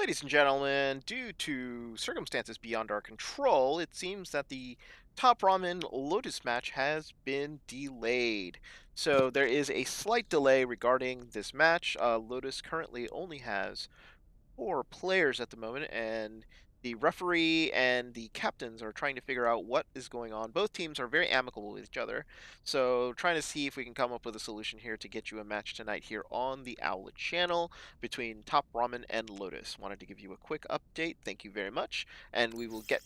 Ladies and gentlemen, due to circumstances beyond our control, it seems that the Top Ramen Lotus match has been delayed. So there is a slight delay regarding this match. Lotus currently only has four players at the moment, and the referee and the captains are trying to figure out what is going on. Both teams are very amicable with each other, so trying to see if we can come up with a solution here to get you a match tonight here on the Owlet channel between Top Ramen and Lotus. Wanted to give you a quick update. Thank you very much, and we will get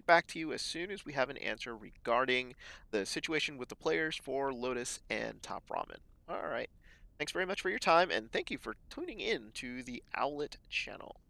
back to you as soon as we have an answer regarding the situation with the players for Lotus and Top Ramen. All right. Thanks very much for your time, and thank you for tuning in to the Owlet channel.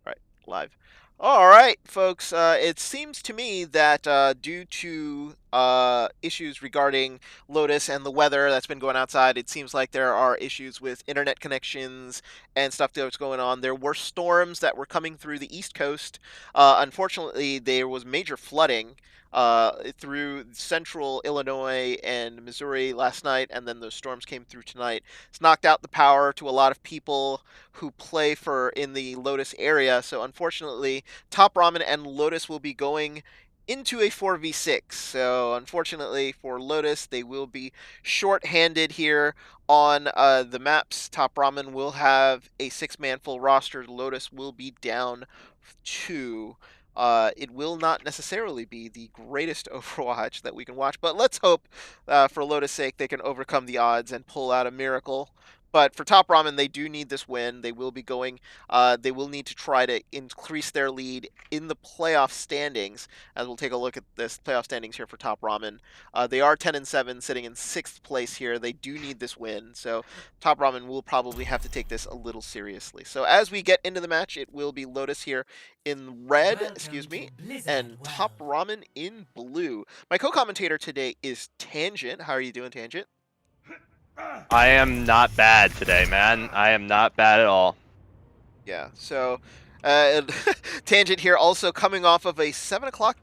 Right, live. All right, folks. It seems to me that due to issues regarding Lotus and the weather that's been going outside, it seems like there are issues with internet connections and stuff that's going on. There were storms that were coming through the East Coast. Unfortunately, there was major flooding through central Illinois and Missouri last night, and then those storms came through tonight. It's knocked out the power to a lot of people who play for in the Lotus area. So unfortunately, Top Ramen and Lotus will be going into a 4v6. So unfortunately for Lotus, they will be short-handed here on the maps. Top Ramen will have a six-man full roster. Lotus will be down two. It will not necessarily be the greatest Overwatch that we can watch, but let's hope, for Lotus' sake, they can overcome the odds and pull out a miracle. But for Top Ramen, they do need this win. They will be going. They will need to try to increase their lead in the playoff standings. As we'll take a look at this playoff standings here for Top Ramen. They are 10-7, sitting in 6th place here. They do need this win, so Top Ramen will probably have to take this a little seriously. So as we get into the match, it will be Lotus here in red, excuse me, and Top Ramen in blue. My co-commentator today is Tangent. How are you doing, Tangent? I am not bad today, man. I am not bad at all. Yeah, so Tangent here also coming off of a 7 o'clock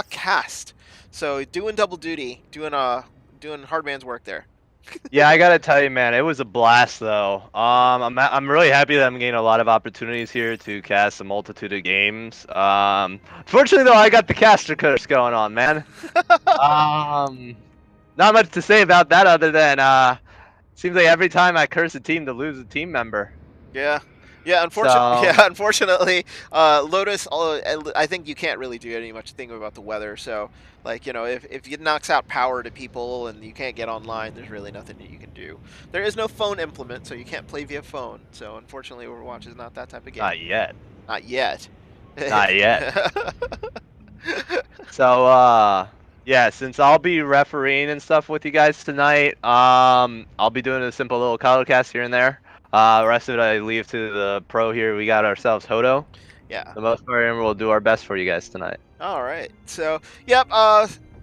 cast. So doing double duty, doing hard man's work there. Yeah, I gotta tell you, man, it was a blast though. I'm really happy that I'm getting a lot of opportunities here to cast a multitude of games. Fortunately though, I got the caster curse going on, man. Not much to say about that other than seems like every time I curse a team to lose a team member. Yeah. So, Unfortunately, Lotus. I think you can't really do any much thing about the weather. So, like if it knocks out power to people and you can't get online, there's really nothing that you can do. There is no phone implement, so you can't play via phone. So, unfortunately, Overwatch is not that type of game. not yet. Not yet. Not yet. So, yeah, since I'll be refereeing and stuff with you guys tonight, I'll be doing a simple little color cast here and there. The rest of it I leave to the pro here. We got ourselves Hodo. Yeah. The most part, and we'll do our best for you guys tonight. All right. So, yep.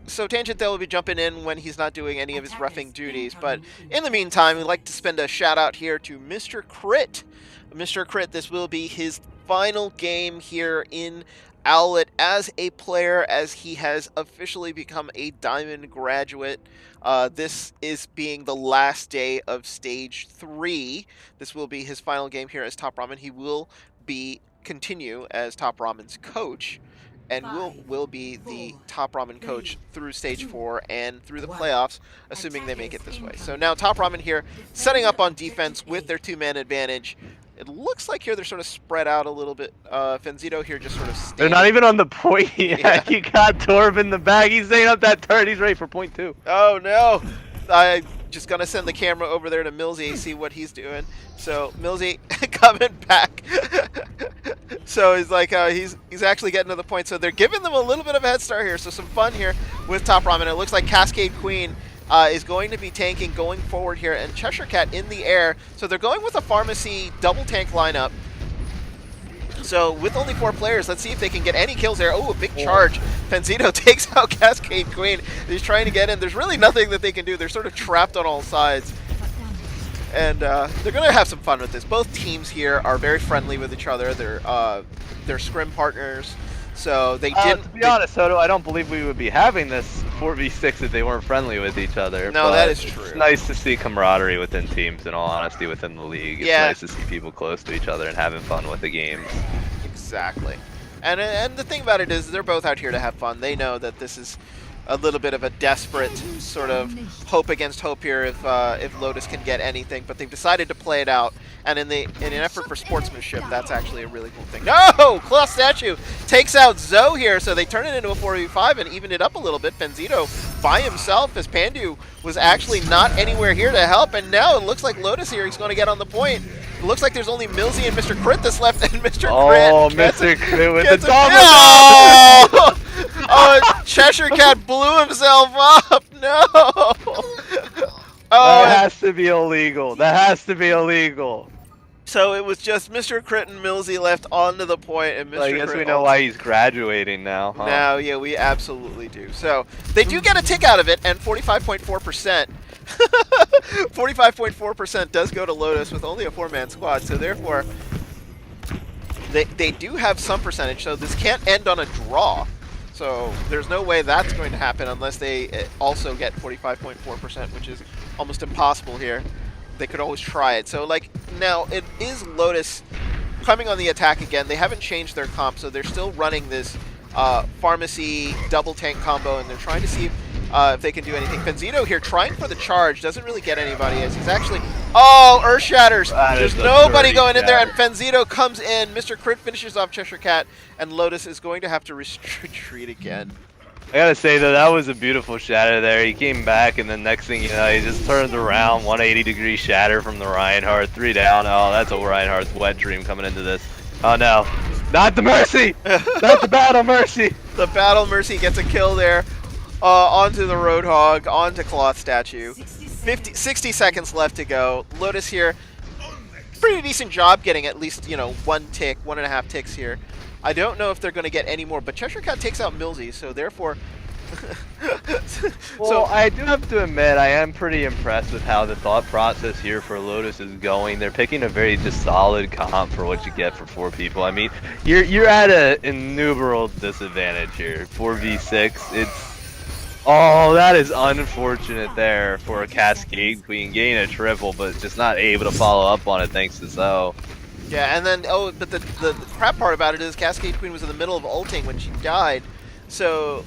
So Tangent will be jumping in when he's not doing any of his reffing duties. But in the meantime, we'd like to spend a shout out here to Mr. Crit. Mr. Crit, this will be his final game here in Owlet as a player, as he has officially become a Diamond graduate. This is being the last day of Stage 3. This will be his final game here as Top Ramen. He will continue as Top Ramen's coach, and will be the Top Ramen coach through Stage 4 and through the playoffs, assuming they make it this way. So now Top Ramen here setting up on defense with their 2-man advantage. It looks like here they're sort of spread out a little bit. Fenzito here just sort of standing. They're not even on the point yet. Yeah. You got Torb in the bag. He's setting up that turret. He's ready for point 2. Oh, no. I'm just going to send the camera over there to Millsy, see what he's doing. So, Millsy coming back. So, he's like, he's actually getting to the point. So, they're giving them a little bit of a head start here. So, some fun here with Top Ramen. It looks like Cascade Queen is going to be tanking going forward here, and Cheshire Cat in the air. So they're going with a Pharmacy double tank lineup. So with only 4 players, let's see if they can get any kills there. Oh, a big charge. Fenzito takes out Cascade Queen. He's trying to get in. There's really nothing that they can do. They're sort of trapped on all sides. And they're going to have some fun with this. Both teams here are very friendly with each other. They're scrim partners. So they didn't. To be honest, Soto, I don't believe we would be having this 4v6 if they weren't friendly with each other. No, that is true. It's nice to see camaraderie within teams, in all honesty, within the league. It's nice to see people close to each other and having fun with the games. Exactly. And the thing about it is they're both out here to have fun. They know that this is a little bit of a desperate sort of hope against hope here if Lotus can get anything, but they've decided to play it out. And in an effort for sportsmanship, that's actually a really cool thing. No! Claw Statue takes out Zoe here, so they turn it into a 4v5 and even it up a little bit. Fenzito by himself, as Pandu was actually not anywhere here to help, and now it looks like Lotus here, he's going to get on the point. It looks like there's only Millsy and Mr. Crit that's left, and Mr. Crit. Oh, Mr. Crit with the double. Oh! Oh, Cheshire Cat blew himself up. No. Oh, that has to be illegal. That has to be illegal. So it was just Mr. Crit and Millsy left onto the point, and Mr. I guess Crit we know why he's graduating now, huh? Now, yeah, we absolutely do. So they do get a tick out of it, and 45.4%. 45.4% does go to Lotus with only a 4-man squad, so therefore they do have some percentage, so this can't end on a draw. So there's no way that's going to happen unless they also get 45.4%, which is almost impossible here. They could always try it. So, like, now it is Lotus coming on the attack again. They haven't changed their comp, so they're still running this Pharmacy double tank combo, and they're trying to see if they can do anything. Fenzito here trying for the charge, doesn't really get anybody as he's actually... Oh, Earth Shatters! There's nobody going in there, and Fenzito comes in. Mr. Crit finishes off Cheshire Cat, and Lotus is going to have to retreat again. I gotta say though, that was a beautiful shatter there. He came back, and then next thing you know, he just turns around, 180-degree shatter from the Reinhardt, 3 down. Oh, that's a Reinhardt's wet dream coming into this. Oh no, not the Mercy, not the Battle Mercy. The Battle Mercy gets a kill there. Onto the Roadhog, onto Cloth Statue. 60 seconds left to go. Lotus here, pretty decent job getting at least, 1 tick, 1.5 ticks here. I don't know if they're going to get any more, but Cheshire Cat takes out Millsy, so therefore... Well, I do have to admit, I am pretty impressed with how the thought process here for Lotus is going. They're picking a very just solid comp for what you get for 4 people. I mean, you're at an innumerable disadvantage here. 4v6, it's... Oh, that is unfortunate there for a Cascade Queen. Getting a triple, but just not able to follow up on it thanks to Zoe. Yeah, and then, but the crap part about it is Cascade Queen was in the middle of ulting when she died, so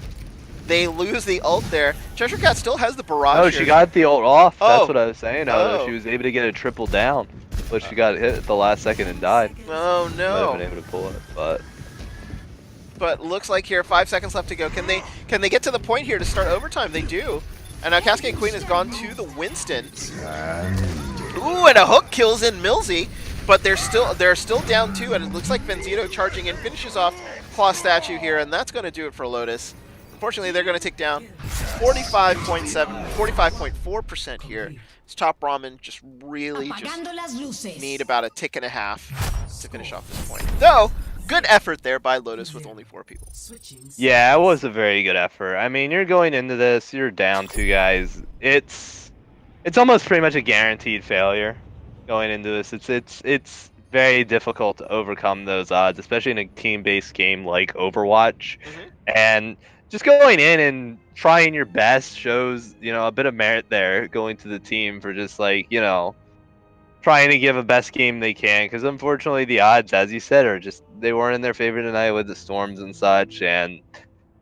they lose the ult there. Cheshire Cat still has the barrage. Oh, she got the ult off. Oh. That's what I was saying. Oh. She was able to get a triple down, but she got hit at the last second and died. Oh no! Might have been able to pull it, but looks like here 5 seconds left to go. Can they get to the point here to start overtime? They do. And now Cascade Queen has gone to the Winston. Ooh, and a hook kills in Millsy. But they're still down 2, and it looks like Benzito charging in finishes off Claw Statue here, and that's going to do it for Lotus. Unfortunately, they're going to take down 45.4% here. It's Top Ramen just really need about a tick and a half to finish off this point. Though, good effort there by Lotus with only 4 people. Yeah, it was a very good effort. I mean, you're going into this, you're down 2 guys. It's almost pretty much a guaranteed failure. Going into this, it's very difficult to overcome those odds, especially in a team-based game like Overwatch. And just going in and trying your best shows, a bit of merit there going to the team for just like, trying to give a best game they can. Because unfortunately, the odds, as you said, are just they weren't in their favor tonight with the storms and such. And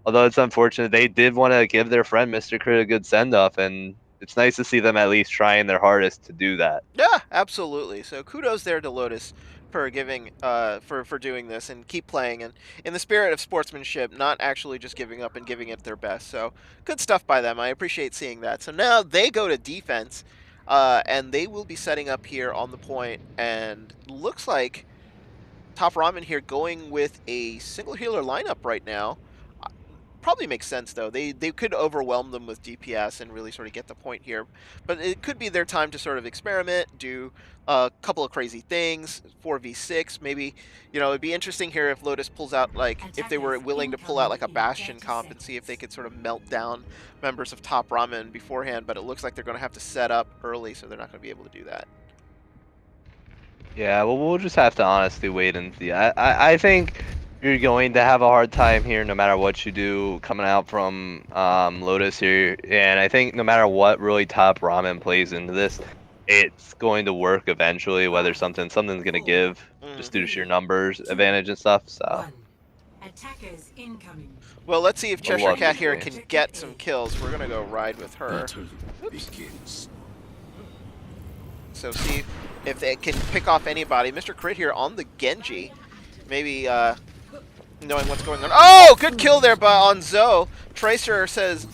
although it's unfortunate, they did want to give their friend Mr. Crit a good send-off, and it's nice to see them at least trying their hardest to do that. Yeah, absolutely. So kudos there to Lotus for giving for doing this and keep playing and in the spirit of sportsmanship, not actually just giving up and giving it their best. So good stuff by them. I appreciate seeing that. So now they go to defense, and they will be setting up here on the point, and looks like Top Ramen here going with a single healer lineup right now. Probably makes sense, though. They could overwhelm them with DPS and really sort of get the point here. But it could be their time to sort of experiment, do a couple of crazy things, 4v6. Maybe, it'd be interesting here if Lotus pulls out, like, if they were willing to pull out, like, a Bastion comp and see if they could sort of melt down members of Top Ramen beforehand. But it looks like they're going to have to set up early, so they're not going to be able to do that. Yeah, well, we'll just have to honestly wait and see. I think you're going to have a hard time here no matter what you do coming out from Lotus here. And I think no matter what really Top Ramen plays into this, it's going to work eventually, whether something's going to give just due to sheer numbers advantage and stuff. So. Well, let's see if Cheshire Cat here can get some kills. We're going to go ride with her. So see if they can pick off anybody. Mr. Crit here on the Genji. Maybe knowing what's going on. Oh, good kill there on Zoe. Tracer says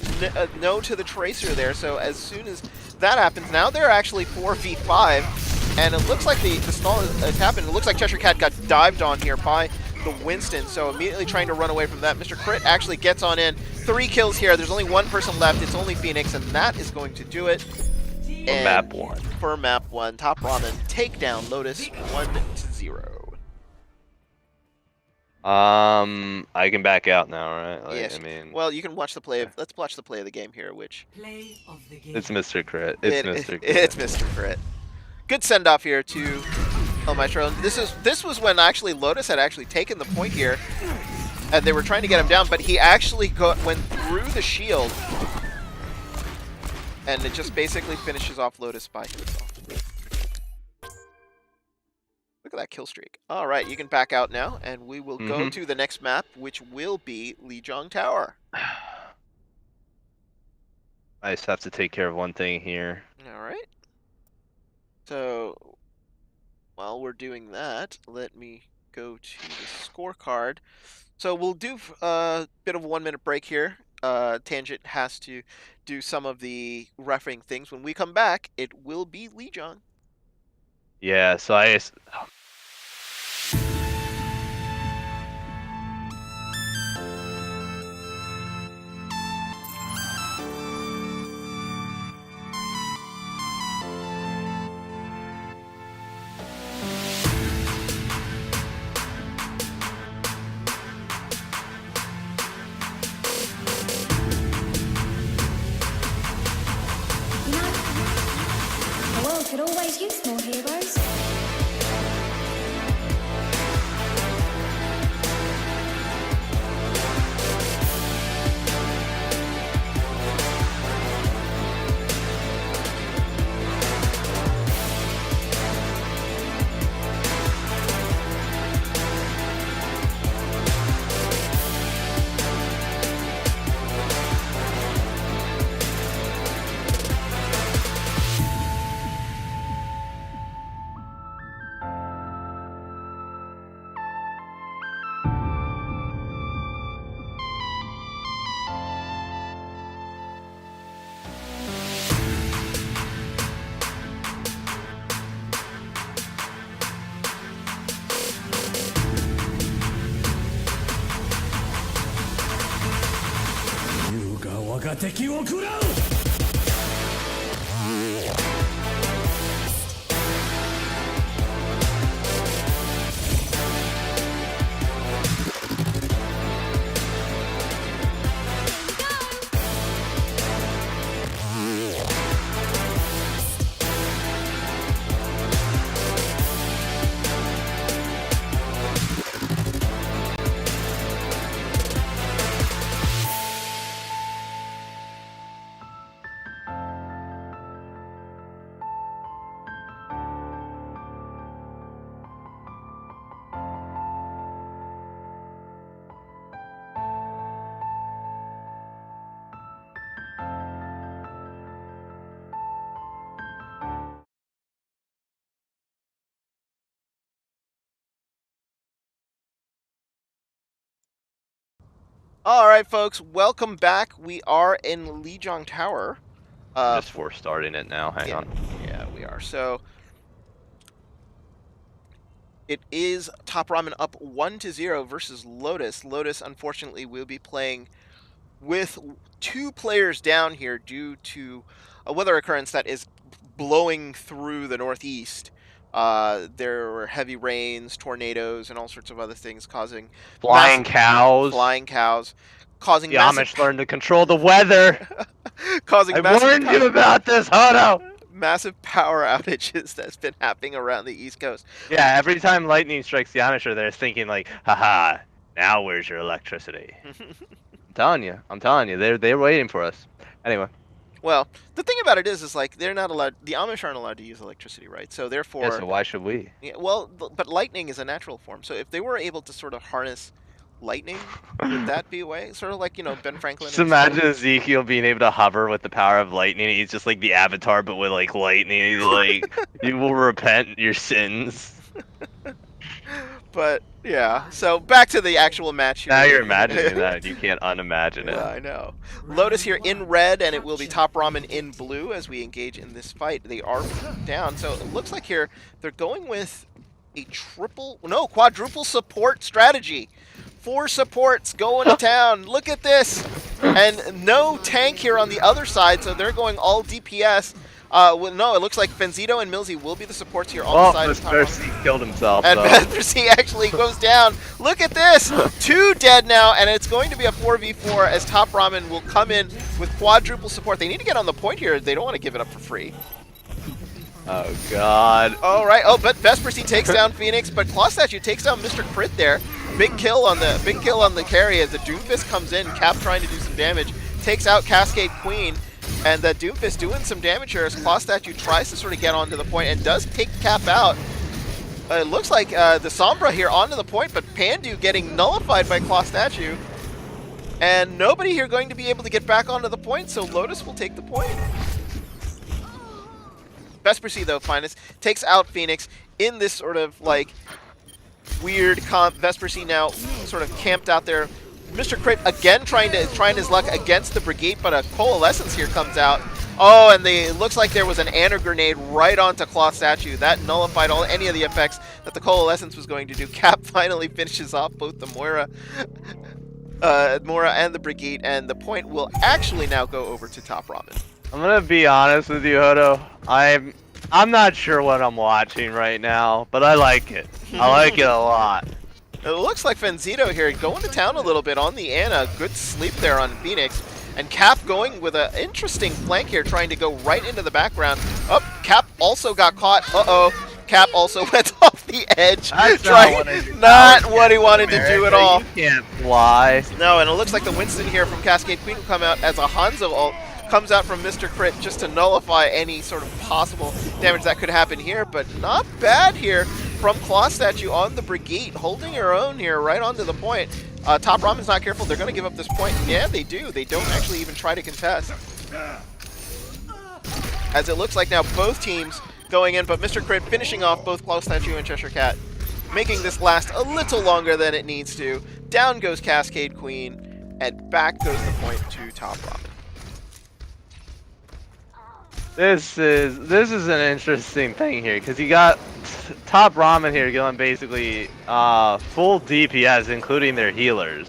no to the Tracer there. So as soon as that happens, now they're actually 4v5. And it looks like the stall has happened. It looks like Cheshire Cat got dived on here by the Winston. So immediately trying to run away from that. Mr. Crit actually gets on in. 3 kills here. There's only 1 person left. It's only Phoenix, and that is going to do it. For map 1. For map 1, Top Ramen take down Lotus 1-0. I can back out now, right? Like, Yes. I mean, well, you can watch the play. Let's watch the play of the game here. Which it's Mr. Crit. It's Mr. Crit. It's Mr. Crit. Good send off here to El Maestro. This was when actually Lotus had actually taken the point here, and they were trying to get him down, but he actually went through the shield. And it just basically finishes off Lotus by himself. Look at that kill streak. All right, you can back out now, and we will go to the next map, which will be LIjiang Tower. I just have to take care of one thing here. All right. So, while we're doing that, let me go to the scorecard. So we'll do a bit of a 1-minute break here. Tangent has to do some of the refereeing things. When we come back, it will be LIjiang. Yeah, so I The world could always use more heroes. All right, folks, welcome back. We are in LIjiang Tower. I'm just force starting it now. Hang Yeah, on. yeah, we are. So it is Top Ramen up 1-0 versus Lotus. Lotus, unfortunately, will be playing with 2 players down here due to a weather occurrence that is blowing through the northeast. There were heavy rains, tornadoes, and all sorts of other things causing Flying cows. flying cows, causing The massive Amish learned to control the weather. causing I warned you massive about this, Hono. massive power outages that's been happening around the East Coast. Yeah, every time lightning strikes the Amish, they're thinking like, haha, now where's your electricity? I'm telling you, they're waiting for us. Anyway, Well, the thing about it is like they're not allowed. The Amish aren't allowed to use electricity, right? So yeah, therefore, so why should we? yeah, well, but lightning is a natural form. So if they were able to sort of harness lightning, would that be a way? Sort of like Ben Franklin Just and his imagine Ezekiel being able to hover with the power of lightning. He's just like the Avatar, but with like lightning. He's like, you will repent your sins. But yeah, so back to the actual match here. Now you're imagining that. You can't unimagine Yeah, it. I know. Lotus here in red, and it will be Top Ramen in blue as we engage in this fight. They are down, so it looks like here they're going with a quadruple support strategy. 4 supports going to town. Look at this. And no tank here on the other side, so they're going all DPS. Well, no, it looks like Fenzito and Milzy will be the supports here on the side of Top Ramen. Mercy killed himself. And Vespercy actually goes down. Look at this! 2 dead now, and it's going to be a 4v4 as Top Ramen will come in with quadruple support. They need to get on the point here. They don't want to give it up for free. Oh, God. All right. Oh, but Vespercy takes down Phoenix, but Claw Statue takes down Mr. Crit there. Big kill on the carry as the Doomfist comes in. Cap trying to do some damage. Takes out Cascade Queen. And the Doomfist doing some damage here as Claw Statue tries to sort of get onto the point and does take Cap out. It looks like the Sombra here onto the point, but Pandu getting nullified by Claw Statue. And nobody here going to be able to get back onto the point, so Lotus will take the point. Vespercy, though, Finest, takes out Phoenix in this sort of, like, weird comp. Vespercy now sort of camped out there Mr. Crit again trying his luck against the Brigade, but a Coalescence here comes out. Oh, and it looks like there was an Anna grenade right onto Cloth Statue. That nullified any of the effects that the Coalescence was going to do. Cap finally finishes off both the Moira and the Brigade, and the point will actually now go over to Top Ramen. I'm gonna be honest with you, Hodo. I'm not sure what I'm watching right now, but I like it. I like it a lot. It looks like Fenzito here going to town a little bit on the Anna. Good sleep there on Phoenix. And Cap going with an interesting flank here, trying to go right into the background. Oh, Cap also got caught. Uh-oh. Cap also went off the edge. Not what he wanted to do at all. You can't fly. No, and it looks like the Winston here from Cascade Queen will come out as a Hanzo ult. Comes out from Mr. Crit just to nullify any sort of possible damage that could happen here, but not bad here from Claw Statue on the Brigade, holding her own here right onto the point. Top Ramen's not careful, they're going to give up this point. Yeah, they do. They don't actually even try to contest. As it looks like now both teams going in, but Mr. Crit finishing off both Claw Statue and Cheshire Cat, making this last a little longer than it needs to. Down goes Cascade Queen, and back goes the point to Top Ramen. This is an interesting thing here, because you got Top Ramen here going basically full DPS, including their healers.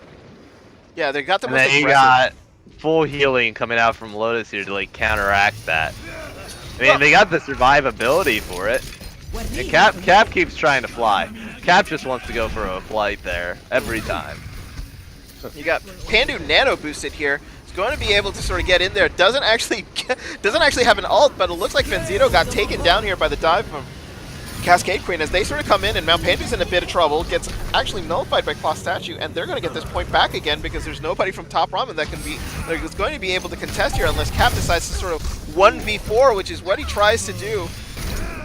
Yeah, they got the most aggressive. And then you got full healing coming out from Lotus here to like counteract that. I mean, they got the survivability for it. And Cap keeps trying to fly. Cap just wants to go for a flight there every time. You got Pandu nano boosted here. Going to be able to sort of get in there. Doesn't actually have an ult, but it looks like Fenzito got taken down here by the dive from Cascade Queen as they sort of come in, and Mount Pandu's in a bit of trouble. Gets actually nullified by Claw Statue, and they're going to get this point back again because there's nobody from Top Ramen that is going to be able to contest here unless Cap decides to sort of 1v4, which is what he tries to do.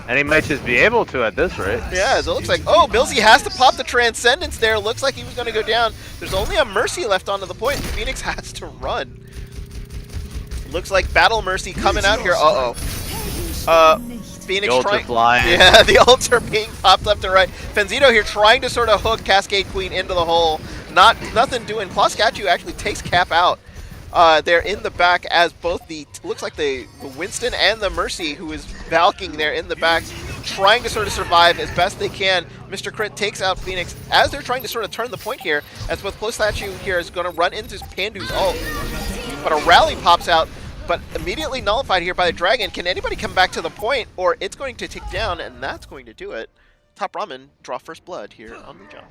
And he might just be able to at this rate. Yeah, as it looks like, oh, Millsy has to pop the Transcendence there. Looks like he was going to go down. There's only a Mercy left onto the point. Phoenix has to run. Looks like Battle Mercy coming out here. Uh-oh. Phoenix trying. Yeah, the ults are being popped left and right. Fenzito here trying to sort of hook Cascade Queen into the hole. Nothing doing. Claw Statue actually takes Cap out. They're in the back as both looks like the Winston and the Mercy, who is valking there in the back, trying to sort of survive as best they can. Mr. Crit takes out Phoenix as they're trying to sort of turn the point here, as both Claw Statue here is going to run into Pandu's ult. But a rally pops out, but immediately nullified here by the Dragon. Can anybody come back to the point, or it's going to tick down, and that's going to do it. Top Ramen draw first blood here on LIjiang.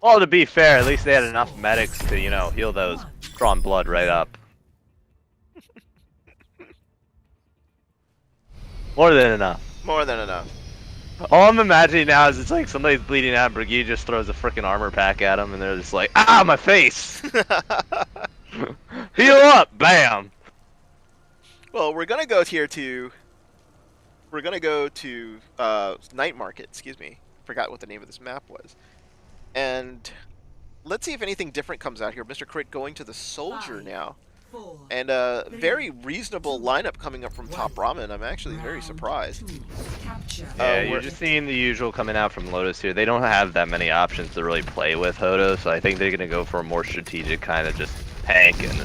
Well, to be fair, at least they had enough medics to, you know, heal those drawn blood right up. More than enough. More than enough. All I'm imagining now is it's like somebody's bleeding out, Brigade just throws a freaking armor pack at them, and they're just like, ah, my face! Heal up! Bam! Well, we're gonna go here to... We're gonna go to Night Market, excuse me. Forgot what the name of this map was. And let's see if anything different comes out here. Mr. Crit going to the Soldier now. And a very reasonable lineup coming up from Top Ramen. I'm actually very surprised. Yeah, you're just seeing the usual coming out from Lotus here. They don't have that many options to really play with Hodo, so I think they're going to go for a more strategic kind of just tank and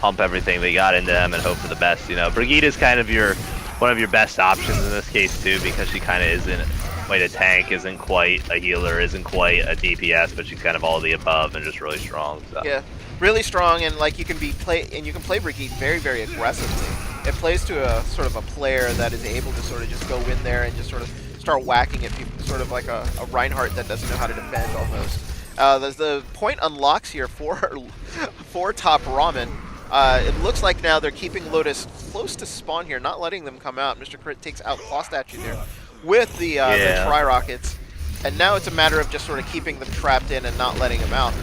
pump everything they got into them and hope for the best. You know, Brigida is kind of one of your best options in this case too, because she kind of isn't quite a tank, isn't quite a healer, isn't quite a DPS, but she's kind of all of the above and just really strong. So. Yeah, really strong, and like you can play Brigade very, very aggressively. It plays to a sort of a player that is able to sort of just go in there and just sort of start whacking at people, sort of like a Reinhardt that doesn't know how to defend almost. The point unlocks here for Top Ramen. It looks like now they're keeping Lotus close to spawn here, not letting them come out. Mr. Crit takes out Claw Statue there with the Tri-Rockets. And now it's a matter of just sort of keeping them trapped in and not letting them out.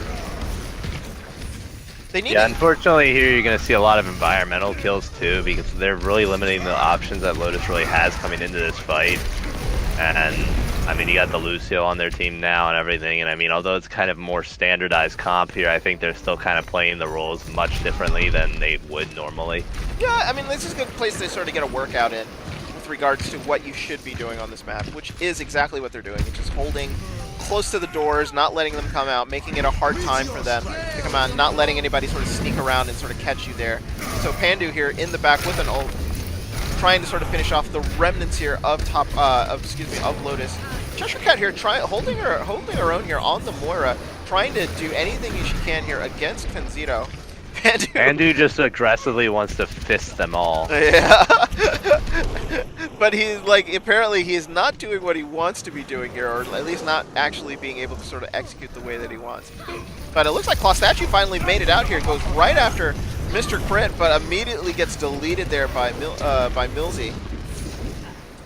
Unfortunately here you're going to see a lot of environmental kills too, because they're really limiting the options that Lotus really has coming into this fight. And I mean, you got the Lucio on their team now and everything, and I mean, although it's kind of more standardized comp here, I think they're still kind of playing the roles much differently than they would normally. Yeah, I mean, this is a good place to sort of get a workout in with regards to what you should be doing on this map, which is exactly what they're doing. It's just holding close to the doors, not letting them come out, making it a hard time for them to come out, not letting anybody sort of sneak around and sort of catch you there. So Pandu here in the back with an ult, trying to sort of finish off the remnants here of of Lotus. Cheshire Cat here holding her own here on the Moira, trying to do anything she can here against Fenzito. Pandu just aggressively wants to fist them all. Yeah. But he's like, apparently he is not doing what he wants to be doing here, or at least not actually being able to sort of execute the way that he wants. But it looks like Claw Statue finally made it out here. Goes right after Mr. Crit, but immediately gets deleted there by Millsy.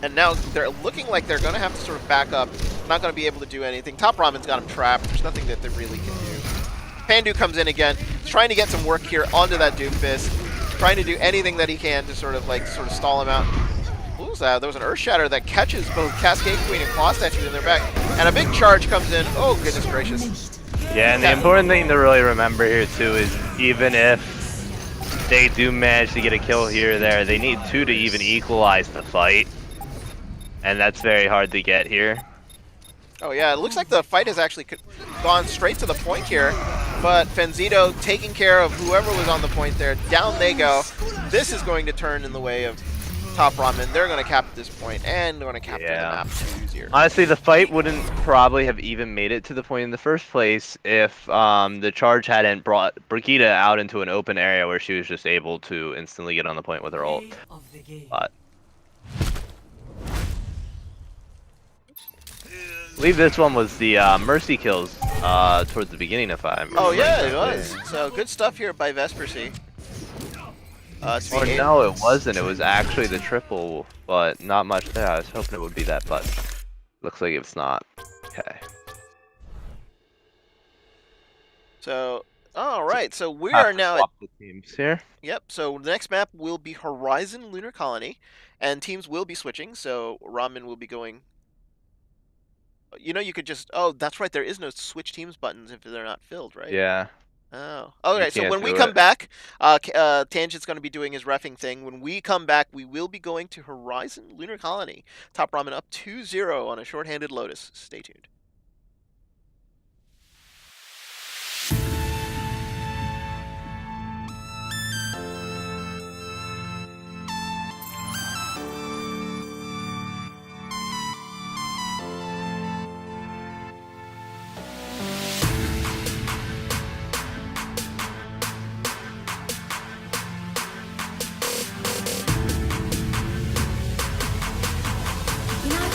And now they're looking like they're going to have to sort of back up. Not going to be able to do anything. Top Ramen's got him trapped. There's nothing that they really can do. Pandu comes in again, trying to get some work here onto that Doomfist. Trying to do anything that he can to sort of stall him out. What was that? There was an Earth Shatter that catches both Cascade Queen and Claw Statue in their back. And a big charge comes in. Oh, goodness gracious. Yeah, and the important thing to really remember here, too, is even if they do manage to get a kill here or there, they need 2 to even equalize the fight. And that's very hard to get here. Oh yeah, it looks like the fight has actually gone straight to the point here, but Fenzito taking care of whoever was on the point there. Down they go. This is going to turn in the way of Top Ramen. They're going to cap at this point, and they're going to capture the map easier. Honestly, the fight wouldn't probably have even made it to the point in the first place if the charge hadn't brought Brigitte out into an open area where she was just able to instantly get on the point with her ult. But I believe this one was the Mercy kills towards the beginning, if I remember. Oh yeah, it was. So good stuff here by Vespersy. Or no, it wasn't. It was actually the triple, but not much there. I was hoping it would be that, but looks like it's not. Okay. So, all right. So we are now at the teams here. Yep. So the next map will be Horizon Lunar Colony, and teams will be switching. So Ramen will be going. You know, you could just. Oh, that's right. There is no switch teams buttons if they're not filled, right? Yeah. Oh. Okay. So when we do come it. back, Tangent's going to be doing his reffing thing. When we come back, we will be going to Horizon Lunar Colony. Top Ramen up 2-0 on a shorthanded Lotus. Stay tuned. You know,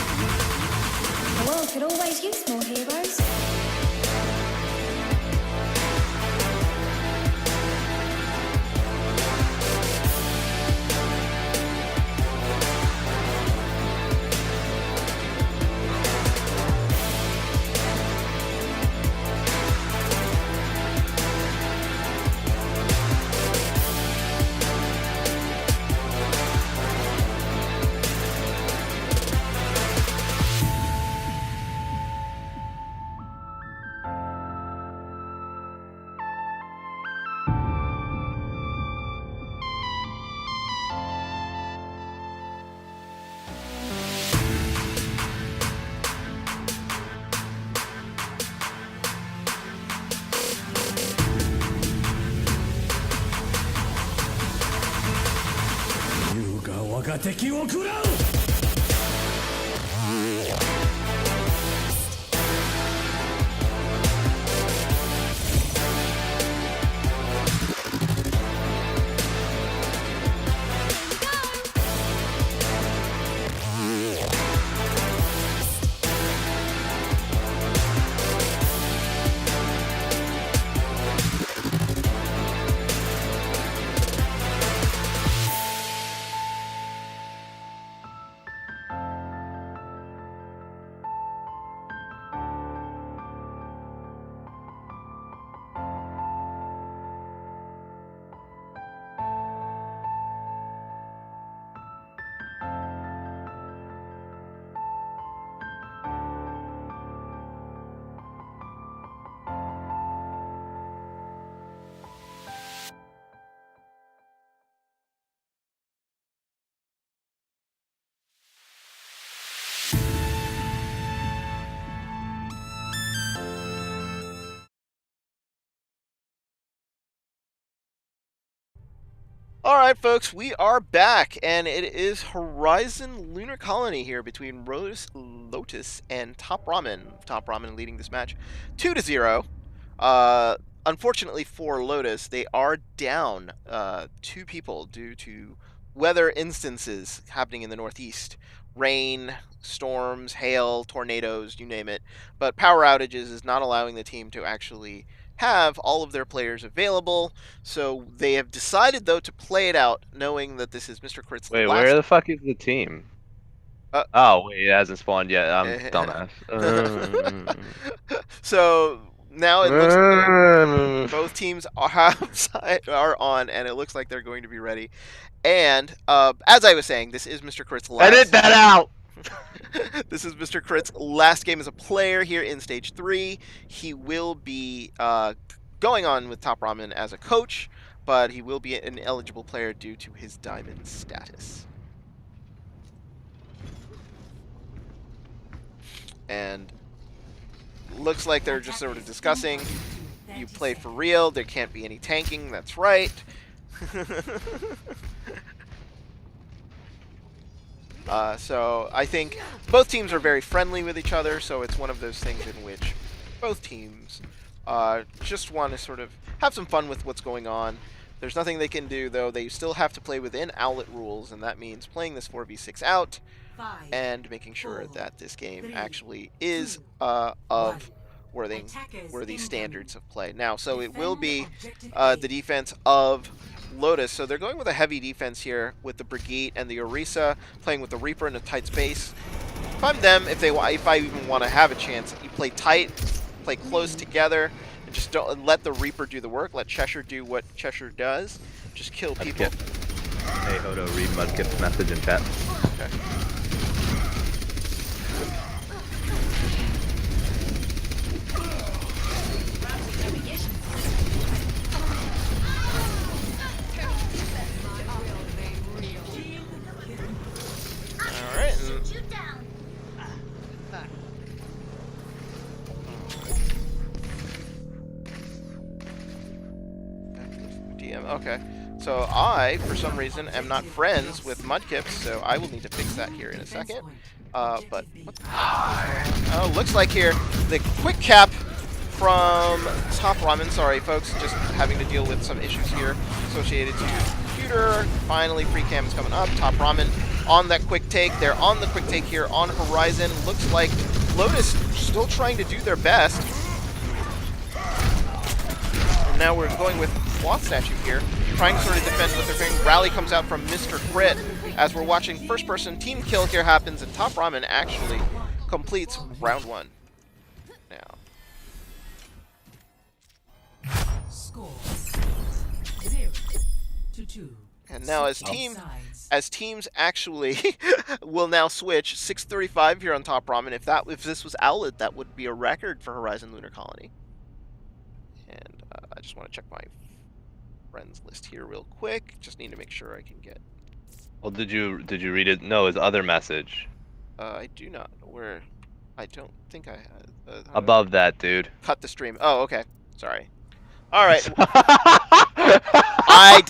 the world could always use more heroes. All right, folks, we are back, and it is Horizon Lunar Colony here between Lotus and Top Ramen. Top Ramen leading this match 2-0. Unfortunately for Lotus, they are down 2 people due to weather instances happening in the Northeast. Rain, storms, hail, tornadoes, you name it. But power outages is not allowing the team to actually have all of their players available. So they have decided, though, to play it out, knowing that this is Mr. Crit's Wait, where last. the fuck is the team? Uh, Oh, wait, it hasn't spawned yet. I'm dumbass. So now it looks like both teams are on, and it looks like they're going to be ready. And as I was saying, this is Mr. Crit's Edit last. that out! This is Mr. Crit's last game as a player here in Stage 3. He will be going on with Top Ramen as a coach, but he will be an eligible player due to his diamond status. And looks like they're just sort of discussing. You play for real, there can't be any tanking, that's right. So I think both teams are very friendly with each other, so it's one of those things in which both teams just want to sort of have some fun with what's going on. There's nothing they can do, though. They still have to play within Owlet rules, and that means playing this 4v6 out and making sure that this game actually is of worthy standards of play. Now, so it will be the defense of Lotus. So they're going with a heavy defense here with the Brigitte and the Orisa, playing with the Reaper in a tight space. If I'm them, if I even want to have a chance, you play tight, play close together, and just don't let the Reaper do the work. Let Cheshire do what Cheshire does. Just kill people. Hey, Hodo, read Mudkip's message in chat. Okay. Okay, so I, for some reason, am not friends with Mudkip, so I will need to fix that here in a second. But oh, looks like here the quick cap from Top Ramen. Sorry, folks, just having to deal with some issues here associated to your computer. Finally, free cam is coming up. Top Ramen on that quick take. They're on the quick take here on Horizon. Looks like Lotus still trying to do their best. And now we're going with Cloth Statue here, trying to sort of defend what they're doing. Rally comes out from Mr. Crit as we're watching first-person team kill here happens, and Top Ramen actually completes round 1. Now. Score 0-2. And now as teams actually will now switch 6:35 here on Top Ramen. If this was Owlet, that would be a record for Horizon Lunar Colony. And I just want to check my friends list here real quick. Just need to make sure I can get. Well, did you read it? No, his other message. I do not. Where? I don't think I had. Above that, dude. Cut the stream. Oh, okay. Sorry. All right. I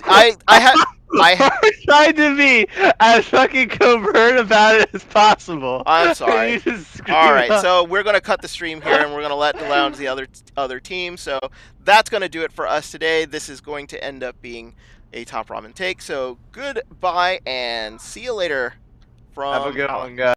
tried to be as fucking covert about it as possible. I'm sorry. You just All right, up. so we're gonna cut the stream here, and we're gonna let the lounge the other team. So that's gonna do it for us today. This is going to end up being a Top Ramen take. So goodbye, and see you later. From Have a good one, guys.